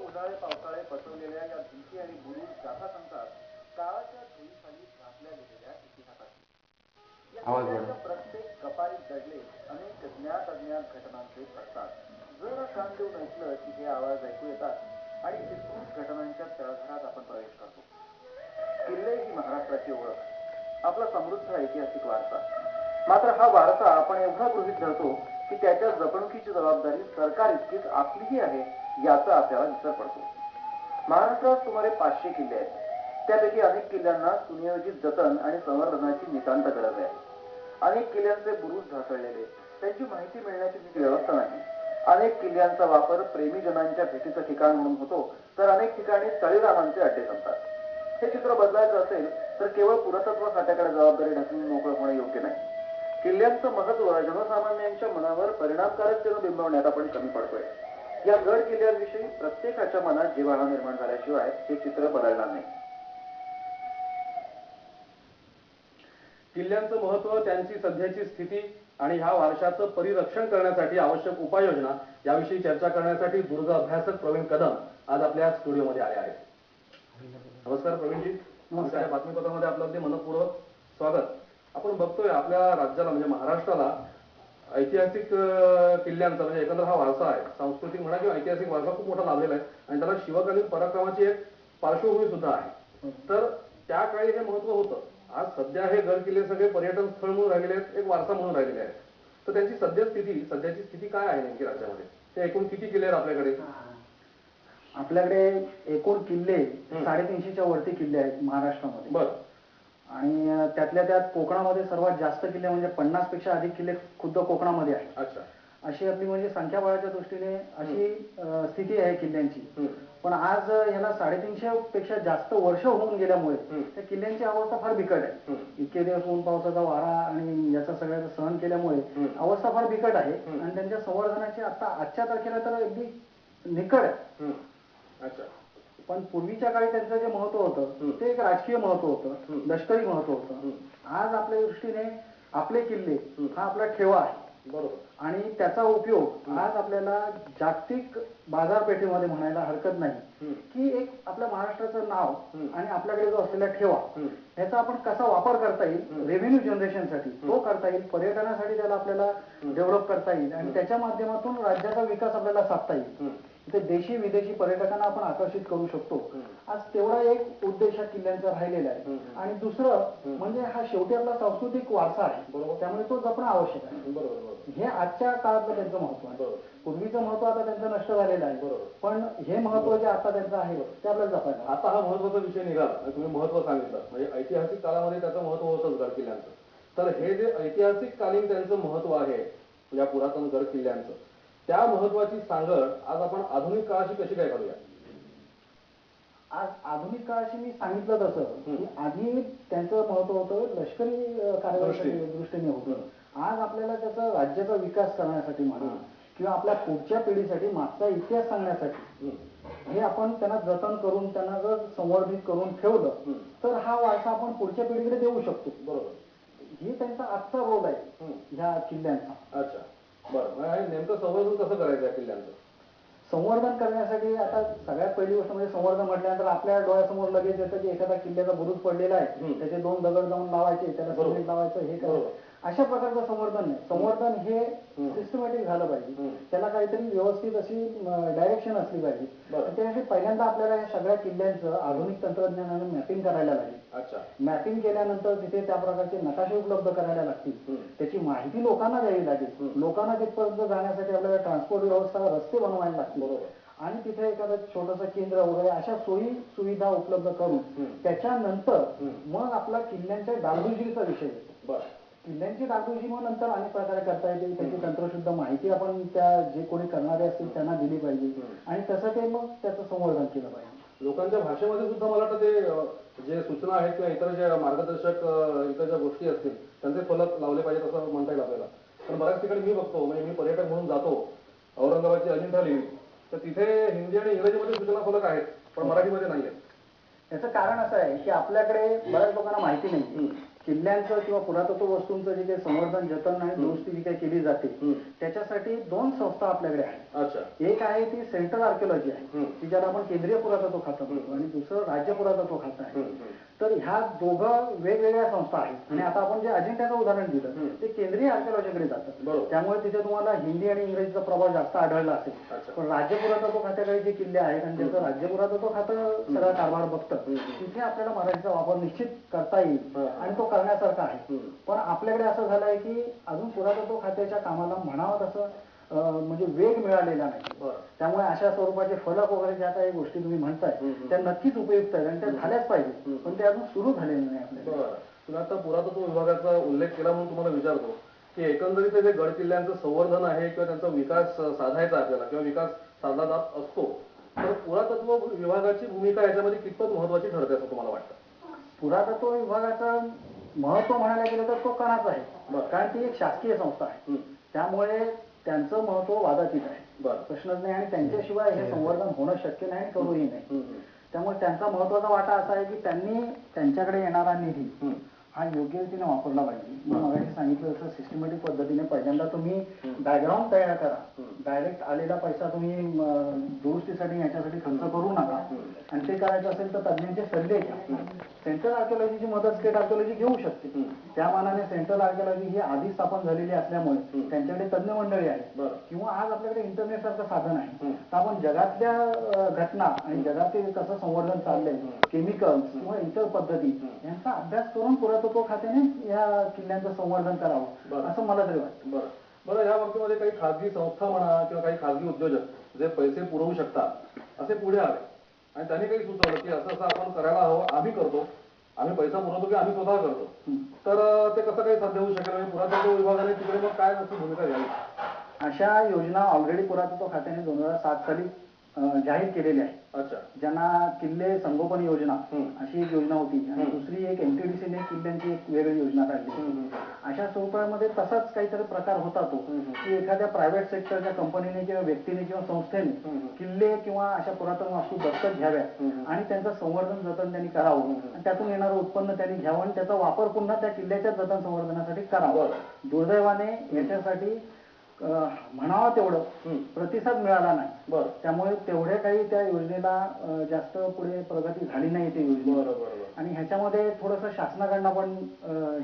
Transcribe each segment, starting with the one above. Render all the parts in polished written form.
उन्हाळे पावसाळे बसवलेल्या या भिंती आणि बुरुज गाथा सांगतात काळाच्या धुळीखाली घातल्या गेलेल्या इतिहासाची। या किल्ल्याच्या प्रत्येक कपारीत दडले अनेक ज्ञात अज्ञात घटनांचे पडतात। जरा कान देऊन ऐकलं की हे आवाज ऐकू येतात आणि विस्मृत घटनांच्या तळघरात आपण प्रवेश करतो। किल्ले ही महाराष्ट्राची ओळख, आपला समृद्ध ऐतिहासिक वारसा। मात्र हा वारसा आपण एवढा गृहीत धरतो की त्याच्या जपणुकीची जबाबदारी सरकार इतकीच आपलीही आहे याचा आपल्याला विसर पडतो। महाराष्ट्रात सुमारे 500 किल्ले आहेत। त्यापैकी अनेक किल्ल्यांना सुनियोजित जतन आणि संवर्धनाची नितांत गरज आहे। अनेक किल्ल्यांचे बुरुज ढासळलेले, त्यांची माहिती मिळण्याची तिथे व्यवस्था नाही। अनेक किल्ल्यांचा वापर प्रेमीजनांच्या भेटीचं ठिकाण म्हणून होतो, तर अनेक ठिकाणी तळीरामांचे अड्डे जमतात। हे चित्र बदलायचं असेल तर केवळ पुरातत्व खात्याकडे जबाबदारी ढकलून मोकळं होणे योग्य नाही। किल्ल्यांचं महत्व जनसामान्यांच्या मनावर परिणामकारकतेने बिंबवण्यात आपण कमी पडतोय। या गड किल्ल्यांविषयी प्रत्येकाच्या मनात जिव्हाळा निर्माण झाल्याशिवाय हे चित्र बदलणार नाही। किल्ल्यांचं महत्व, त्यांची सध्याची स्थिती आणि ह्या वारशाचं परिरक्षण करण्यासाठी आवश्यक उपाययोजना याविषयी चर्चा करण्यासाठी दुर्ग अभ्यासक प्रवीण कदम आज आपल्या स्टुडिओमध्ये आले आहेत। नमस्कार प्रवीणजी, नमस्कार। बातमीपत्रामध्ये आपलं अगदी मनपूर्वक स्वागत। आपण बघतोय आपल्या राज्याला म्हणजे महाराष्ट्राला ऐतिहासिक किल्ल्यांचा म्हणजे एकंदर हा वारसा आहे, सांस्कृतिक म्हणा किंवा ऐतिहासिक वारसा खूप मोठा लाभलेला आहे आणि त्याला शिवकालीन पराक्रमाची एक पार्श्वभूमी सुद्धा आहे। तर त्या काळी हे महत्व होतं। आज सध्या हे गड किल्ले सगळे पर्यटन स्थळ म्हणून राहिलेले आहेत, एक वारसा म्हणून राहिलेले आहेत। तर त्यांची सध्याची स्थिती काय आहे नेमकी राज्यामध्ये? ते एकूण किती किल्ले आहेत आपल्याकडे? आपल्याकडे एकूण किल्ले 350च्या वरती किल्ले आहेत महाराष्ट्रामध्ये। बरं। आणि त्यातल्या त्यात कोकणामध्ये सर्वात जास्त किल्ले म्हणजे 50 पेक्षा अधिक किल्ले खुद्द कोकणामध्ये आहेत। अच्छा। अशी आपली म्हणजे संख्याबळाच्या दृष्टीने अशी स्थिती आहे किल्ल्यांची। पण आज ह्याला 350 पेक्षा जास्त वर्ष होऊन गेल्यामुळे त्या किल्ल्यांची अवस्था फार बिकट आहे। इतके दिवस ऊन पावसाचा वारा आणि याचा सगळ्याचा सहन केल्यामुळे अवस्था फार बिकट आहे आणि त्यांच्या संवर्धनाची आता आजच्या तारखेला तर अगदी निकड आहे। अच्छा। पण पूर्वीच्या काळी त्यांचं जे महत्व होतं ते एक राजकीय महत्व होतं, लष्करी महत्व होतं। आज आपल्या दृष्टीने आपले किल्ले हा आपला ठेवा आहे। बरोबर। आणि त्याचा उपयोग आज आपल्याला जागतिक बाजारपेठेमध्ये म्हणायला हरकत नाही की एक आपल्या महाराष्ट्राचं नाव आणि आपल्याकडे जो असलेला ठेवा ह्याचा आपण कसा वापर करता येईल, रेव्हेन्यू जनरेशनसाठी तो करता येईल, पर्यटनासाठी त्याला आपल्याला डेव्हलप करता येईल आणि त्याच्या माध्यमातून राज्याचा विकास आपल्याला साधता येईल। ते देशी विदेशी पर्यटकांना आपण आकर्षित करू शकतो। आज तेवढा एक उद्देश हा किल्ल्यांचा राहिलेला आहे। आणि दुसरं म्हणजे हा शेवटी आपला सांस्कृतिक वारसा आहे, बरोबर, त्यामुळे तो जपणं आवश्यक आहे। बरोबर। हे आजच्या काळातलं त्यांचं महत्व आहे। पूर्वीचं महत्व आता त्यांचं नष्ट झालेलं आहे। बरोबर। पण हे महत्व जे आता त्यांचं आहे ते आपल्याला जपायचं। आता हा महत्वाचा विषय निघाला, तुम्ही महत्व सांगितलं, म्हणजे ऐतिहासिक काळामध्ये त्याचं महत्व होतंच गड किल्ल्यांचं। तर हे जे ऐतिहासिक कालीन त्यांचं महत्व आहे या पुरातन गड किल्ल्यांचं, त्या महत्वाची सांगड आज आपण आधुनिक काळाशी कशी काय करूया? आज आधुनिक काळाशी मी सांगितलं तसं की आधी त्यांचं महत्व होतं लष्करी कारवाईच्या दृष्टीने होतं। आज आपल्याला त्याचा राज्याचा विकास करण्यासाठी म्हणा किंवा आपल्या पुढच्या पिढीसाठी मागचा इतिहास सांगण्यासाठी हे आपण त्यांना जतन करून त्यांना जर संवर्धित करून ठेवलं तर हा वारसा आपण पुढच्या पिढीकडे देऊ शकतो। बरोबर। ही त्यांचा आजचा रोल आहे ह्या किल्ल्यांचा। अच्छा, बरं। नेमकं संवर्धन कसं करायचं या किल्ल्यांचं? संवर्धन करण्यासाठी आता सगळ्यात पहिली गोष्ट म्हणजे संवर्धन म्हटल्यानंतर आपल्या डोळ्यासमोर लगेच येतं की एखादा किल्ल्याचा बुरुज पडलेला आहे, त्याचे 2 दगड जाऊन लावायचे, त्याला सिमेंट लावायचं, हे करायचं, अशा प्रकारचं संवर्धन नाही। संवर्धन हे सिस्टमॅटिक झालं पाहिजे, त्याला काहीतरी व्यवस्थित अशी डायरेक्शन असली पाहिजे। त्यासाठी पहिल्यांदा आपल्याला या सगळ्या किल्ल्यांचं आधुनिक तंत्रज्ञानाने मॅपिंग करायला लागेल। अच्छा। मॅपिंग केल्यानंतर तिथे त्या प्रकारचे नकाशे उपलब्ध करायला लागतील, त्याची माहिती लोकांना द्यावी लागेल, लोकांना तिथपर्यंत जाण्यासाठी आपल्याला ट्रान्सपोर्ट व्यवस्था, रस्ते बनवायला लागतील आणि तिथे एखादं छोटंसं केंद्र वगैरे अशा सोयी सुविधा उपलब्ध करून त्याच्यानंतर मग आपला किल्ल्यांच्या डागडुजीचा विषय येतो। किल्ल्यांची डागडुजी मग नंतर अनेक प्रकारे करता येते, त्याची तंत्रशुद्ध माहिती आपण त्या जे कोणी करणारे असतील त्यांना दिली पाहिजे आणि तसं ते मग त्याचं संवर्धन केलं पाहिजे। लोकांच्या भाषेमध्ये सुद्धा मला वाटतं ते जे सूचना आहेत किंवा इतर जे मार्गदर्शक इतर ज्या गोष्टी असतील त्यांचे फलक लावले पाहिजेत असं म्हणता येईल आपल्याला। पण बऱ्याच ठिकाणी मी बघतो, म्हणजे मी पर्यटक म्हणून जातो, औरंगाबादची अजिंठा लेणी, तर तिथे हिंदी आणि इंग्रजीमध्ये सूचना फलक आहेत पण मराठीमध्ये नाही आहेत। याचं कारण असं आहे की आपल्याकडे बऱ्याच लोकांना माहिती नाही किल्ल्यांचं किंवा पुरातत्व वस्तूंचं जे काही संवर्धन जतन आणि दुरुस्ती जी काही केली जाते त्याच्यासाठी 2 संस्था आपल्याकडे आहेत. अच्छा. एक आहे ती सेंट्रल आर्किओलॉजी आहे की ज्याला आपण केंद्रीय पुरातत्व खातं म्हणतो आणि दुसरं राज्य पुरातत्व खातं आहे. तर ह्या दोघं वेगवेगळ्या संस्था आहेत आणि आता आपण जे अजिंठ्याचं उदाहरण दिलं ते केंद्रीय आर्किओलॉजीकडे जातं. त्यामुळे तिथे तुम्हाला हिंदी आणि इंग्रजीचा प्रभाव जास्त आढळला असेल. पण राज्य पुरातत्व खात्याकडे जे किल्ले आहेत आणि ज्याचं राज्य पुरातत्व खातं सगळा कारभार बघतं तिथे आपल्याला मराठीचा वापर निश्चित करता येईल आणि तो करण्यासारखा आहे. पण आपल्याकडे असं झालंय की अजून पुरातत्व खात्याच्या कामाला म्हणावं तसं म्हणजे वेग मिळालेला नाही. त्यामुळे अशा स्वरूपाचे फलक वगैरे ज्या काही गोष्टी तुम्ही म्हणताय त्या नक्कीच उपयुक्त आहेत आणि त्या झाल्याच पाहिजे पण ते अजून सुरू झालेले नाही आपल्याला. तुम्ही आता पुरातत्व विभागाचा उल्लेख केला म्हणून तुम्हाला विचारतो की एकंदरीत जे गड किल्ल्यांचं संवर्धन आहे किंवा त्यांचा विकास साधायचा आपल्याला किंवा विकास साधला जात असतो तर पुरातत्व विभागाची भूमिका याच्यामध्ये कितपत महत्वाची ठरते असं तुम्हाला वाटतं? पुरातत्व विभागाचं महत्व म्हणायला गेलं तर तो कणाच आहे कारण ती एक शासकीय संस्था आहे. त्यामुळे त्यांचं महत्व वादातीत आहे. प्रश्नच नाही आणि त्यांच्याशिवाय हे संवर्धन होणं शक्य नाही आणि करूही नाही. त्यामुळे त्यांचा महत्वाचा वाटा असा आहे की त्यांनी त्यांच्याकडे येणारा निधी हा योग्य रीतीने वापरला पाहिजे. मी मगाशी सांगितलं तसं सिस्टमॅटिक पद्धतीने पहिल्यांदा तुम्ही बॅकग्राऊंड तयार करा. डायरेक्ट आलेला पैसा तुम्ही दुरुस्तीसाठी याच्यासाठी खर्च करू नका आणि ते करायचं असेल तर तज्ञांचे सल्ले घ्या. सेंट्रल आर्किओलॉजीची मदत स्टेट आर्किओलॉजी घेऊ शकते. त्या मानाने सेंट्रल आर्किओलॉजी ही आधी स्थापन झालेली असल्यामुळे त्यांच्याकडे तज्ञ मंडळी आहेत किंवा आज आपल्याकडे इंटरनेट सारखं साधन आहे तर आपण जगातल्या घटना आणि जगातील कसं संवर्धन चाललंय केमिकल्स किंवा इतर पद्धती यांचा अभ्यास करून पुरातत्व खात्याने या किल्ल्यांचं संवर्धन करावं असं मला तरी वाटतं. बरं या बाबतीमध्ये काही खाजगी संस्था म्हणा किंवा काही खाजगी उद्योजक जे पैसे पुरवू शकतात असे पुढे आले आणि त्यांनी काही सुचवलं की असं आपण करायला हवं आम्ही करतो आम्ही पैसा पुरवतो की आम्ही स्वतः करतो तर ते कसं काही साध्य होऊ शकेल म्हणजे पुरातत्व विभागाने तिकडे मग काय नक्की भूमिका घ्यावी? अशा योजना ऑलरेडी पुरातत्व खात्याने 2007 साली जाहीर केलेली आहे. ज्यांना किल्ले संगोपन योजना अशी एक योजना होती आणि दुसरी एक एमटीडीसीने किल्ल्यांची एक वेगळी योजना काढली. अशा स्वरूपामध्ये तसाच काहीतरी प्रकार होता तो की एखाद्या प्रायव्हेट सेक्टरच्या कंपनीने किंवा व्यक्तीने किंवा संस्थेने किल्ले किंवा अशा पुरातन वास्तू दत्तक घ्याव्या आणि त्यांचं संवर्धन जतन त्यांनी करावं आणि त्यातून येणारं उत्पन्न त्यांनी घ्यावं आणि त्याचा वापर पुन्हा त्या किल्ल्याच्या जतन संवर्धनासाठी करावा. दुर्दैवाने याच्यासाठी म्हणावा तेवढं प्रतिसाद मिळाला नाही. त्यामुळे तेवढे काही त्या योजनेला जास्त पुढे प्रगती झाली नाही ते योजने. आणि ह्याच्यामध्ये थोडंसं शासनाकडनं पण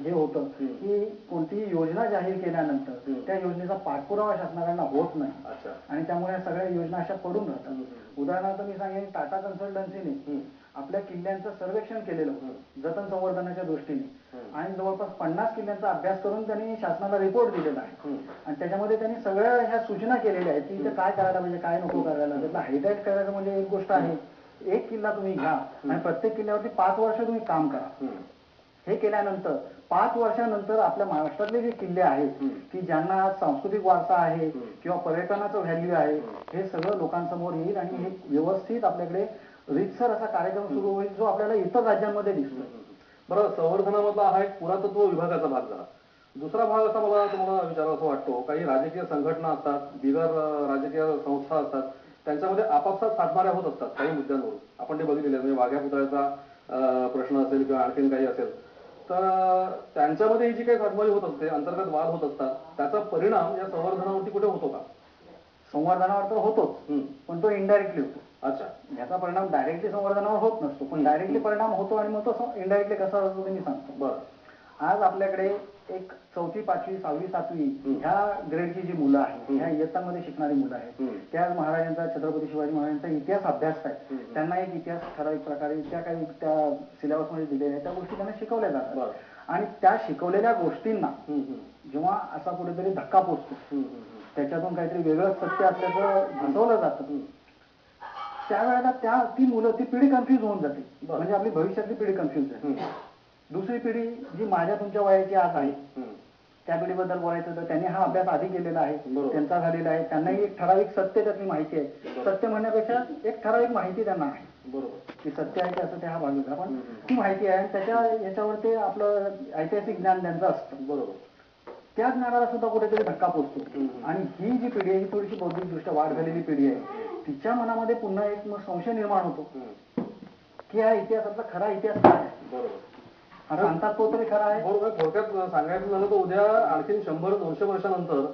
हे होतं की कोणतीही योजना जाहीर केल्यानंतर त्या योजनेचा पाठपुरावा शासनाकडनं होत नाही आणि त्यामुळे सगळ्या योजना अशा पडून राहतात. उदाहरणार्थ मी सांगेन टाटा कन्सल्टन्सीने आपल्या किल्ल्यांचं सर्वेक्षण केलेलं जतन संवर्धनाच्या दृष्टीने आणि जवळपास 50 किल्ल्यांचा अभ्यास करून त्यांनी शासनाला रिपोर्ट दिलेला आहे आणि त्याच्यामध्ये त्यांनी सगळ्या ह्या सूचना केलेल्या आहेत की इथे काय करायला म्हणजे काय नको करायला. त्यातला हायलाइट करायचं म्हणजे एक गोष्ट आहे एक किल्ला तुम्ही घ्या आणि प्रत्येक किल्ल्यावरती 5 वर्ष तुम्ही काम करा. हे केल्यानंतर 5 वर्षानंतर आपल्या महाराष्ट्रातले जे किल्ले आहेत की ज्यांना सांस्कृतिक वारसा आहे किंवा पर्यटनाचं व्हॅल्यू आहे हे सगळं लोकांसमोर येईल आणि हे व्यवस्थित आपल्याकडे रीतसर असा कार्यक्रम सुरू होईल जो आपल्याला इतर राज्यांमध्ये दिसतो. बरं संवर्धनामधला हा एक पुरातत्व विभागाचा भाग झाला. दुसरा भाग असा मला तुम्हाला विचारावा वाटतो काही राजकीय संघटना असतात बिगर राजकीय संस्था असतात त्यांच्यामध्ये आपापसात साधणाऱ्या होत असतात काही मुद्द्यांवर आपण ते बघितलेले म्हणजे वाघ्या पुतळ्याचा प्रश्न असेल किंवा आणखीन काही असेल तर त्यांच्यामध्ये ही जी काही साधमारी होत असते अंतर्गत वाद होत असतात त्याचा परिणाम या संवर्धनावरती कुठे होतो का? संवर्धनावर तर होतोच पण तो इनडायरेक्टली होतो. याचा परिणाम डायरेक्टली संवर्धनावर होत नसतो पण डायरेक्टली परिणाम होतो आणि मग तो इनडायरेक्टली कसा होतो ते मी सांगतो. आज आपल्याकडे एक 4वी 5वी 6वी 7वी ह्या ग्रेडची जी मुलं आहेत ह्या इयत्तांमध्ये शिकणारी मुलं आहेत त्या महाराजांचा छत्रपती शिवाजी महाराजांचा इतिहास अभ्यास आहे त्यांना एक इतिहास ठराविक प्रकारे त्या काही त्या सिलेबसमध्ये दिलेल्या आहेत त्या गोष्टी त्यांना शिकवल्या जातात आणि त्या शिकवलेल्या गोष्टींना जेव्हा असा कुठेतरी धक्का पोचतो त्याच्यातून काहीतरी वेगळं सत्य असल्याचं भासवलं जातं त्यावेळेला ती मुलं ती पिढी कन्फ्युज होऊन जाते. म्हणजे आपली भविष्यातली पिढी कन्फ्युज आहे. दुसरी पिढी जी माझ्या तुमच्या वयाची आज आहे त्या पिढीबद्दल बोलायचं तर त्यांनी हा अभ्यास आधी केलेला आहे त्यांचा झालेला आहे त्यांनाही एक ठराविक सत्य त्यातली माहिती आहे. सत्य म्हणण्यापेक्षा एक ठराविक माहिती त्यांना आहे की सत्य आहे की असं ते हा भाग पण ती माहिती आहे आणि त्याच्या याच्यावर ते आपलं ऐतिहासिक ज्ञान त्यांचं असतं. त्या ज्ञानाला सुद्धा कुठेतरी धक्का पोचतो आणि ही जी पिढी आहे ही थोडीशी बौद्धिकदृष्ट्या वाढ झालेली पिढी आहे तिच्या मनामध्ये पुन्हा एक संशय निर्माण होतो की हा इतिहासातला खरा इतिहास काय आहे. हा सांगतात तो तरी खरा आहे. बरोबर. थोडक्यात सांगायचं झालं तर उद्या आणखीन 100-200 वर्षानंतर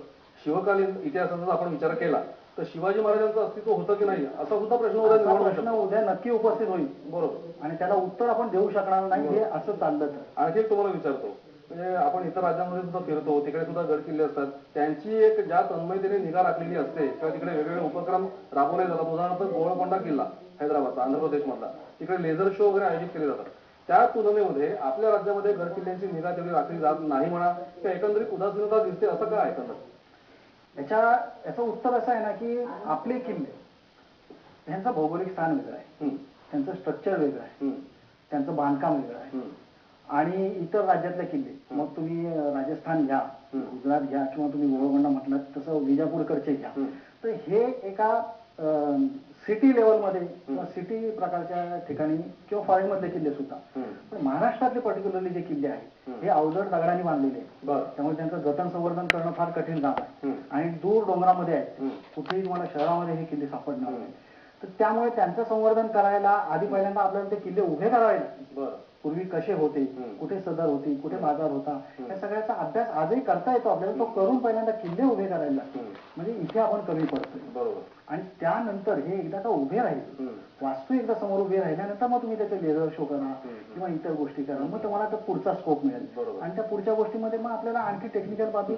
शिवकालीन इतिहासाचा जर आपण विचार केला तर शिवाजी महाराजांचं अस्तित्व होतं की नाही असा सुद्धा प्रश्न उद्या असा निर्माण होऊ प्रश्न शकतो. उद्या नक्की उपस्थित होईल. बरोबर. आणि त्याला उत्तर आपण देऊ शकणार नाही हे असं चाललं तर. आणखी एक तुम्हाला विचारतो, म्हणजे आपण इतर राज्यांमध्ये सुद्धा फिरतो, तिकडे सुद्धा गड किल्ले असतात, त्यांची एक ज्या तन्मयतेने निगा राखलेली असते किंवा तिकडे वेगवेगळे उपक्रम राबवले जातात. उदाहरणार्थ गोळकोंडा किल्ला हैदराबादचा, आंध्र प्रदेशमधला, तिकडे लेझर शो वगैरे आयोजित केले जातात. त्या तुलनेमध्ये आपल्या राज्यामध्ये गड किल्ल्यांची निगा तेवढी राखली जात नाही म्हणा किंवा एकंदरीत उदासीनता दिसते, असं काय एकंदरीत? याचं उत्तर असं आहे ना की आपले किल्ले यांचं भौगोलिक स्थान वेगळं आहे, त्यांचं स्ट्रक्चर वेगळं आहे, त्यांचं बांधकाम वेगळं आहे. आणि इतर राज्यातले किल्ले, मग तुम्ही राजस्थान घ्या, गुजरात घ्या, किंवा तुम्ही गोळकोंडा म्हटलात तसं विजापूरकडचे घ्या, तर हे एका सिटी लेवलमध्ये किंवा सिटी प्रकारच्या ठिकाणी किंवा फॉरेन मधले किल्ले सुद्धा. पण महाराष्ट्रातले पर्टिक्युलरली जे किल्ले आहेत हे अवजड दगडांनी बांधलेले आहेत, त्यामुळे त्यांचं जतन संवर्धन करणं फार कठीण काम आहे. आणि दूर डोंगरामध्ये आहेत, कुठेही तुम्हाला शहरामध्ये हे किल्ले सापडणार नाही. तर त्यामुळे त्यांचं संवर्धन करायला आधी पहिल्यांदा आपल्याला ते किल्ले उभे करावे लागतील. पूर्वी कसे होते, कुठे सदर होती, कुठे बाजार होता, या सगळ्याचा अभ्यास आजही करता येतो आपल्याला. तो करून पहिल्यांदा किल्ले उभे करायला लागतील, म्हणजे इथे आपण कमी पडतोय. आणि त्यानंतर हे एकदा का उभे राहील, वास्तू एकदा समोर उभे राहिल्यानंतर मग तुम्ही त्याचे लेझर शो करा किंवा इतर गोष्टी करा, मग तुम्हाला तर पुढचा स्कोप मिळेल. आणि त्या पुढच्या गोष्टीमध्ये मग आपल्याला आणखी टेक्निकल बाबी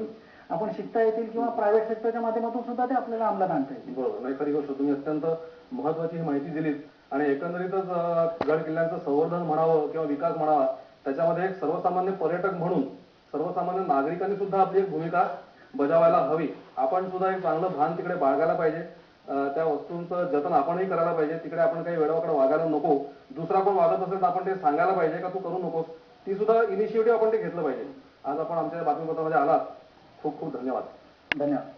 आपण शिकता येतील किंवा प्रायव्हेट सेक्टरच्या माध्यमातून सुद्धा ते आपल्याला अंमलात आणता येतील. बरोबर. नाही, खरी गोष्ट, तुम्ही अत्यंत महत्वाची ही माहिती दिलीत. आणि एकंदरीतच गड किल्ल्यांचं संवर्धन म्हणावं किंवा विकास म्हणावा, त्याच्यामध्ये एक सर्वसामान्य पर्यटक म्हणून सर्वसामान्य नागरिकांनी सुद्धा आपली एक भूमिका बजावायला हवी. आपण सुद्धा एक चांगलं भान तिकडे बाळगायला पाहिजे, त्या वस्तूंचं जतन आपणही करायला पाहिजे. तिकडे आपण काही वेळाकडे वागायला नको, दुसरा कोण वागत असेल तर आपण ते सांगायला पाहिजे का तू करू नकोस, ती सुद्धा इनिशिएटिव्ह आपण ते घेतलं पाहिजे. आज आपण आमच्या बातमीपत्रामध्ये आलात, खूप खूप धन्यवाद. धन्यवाद.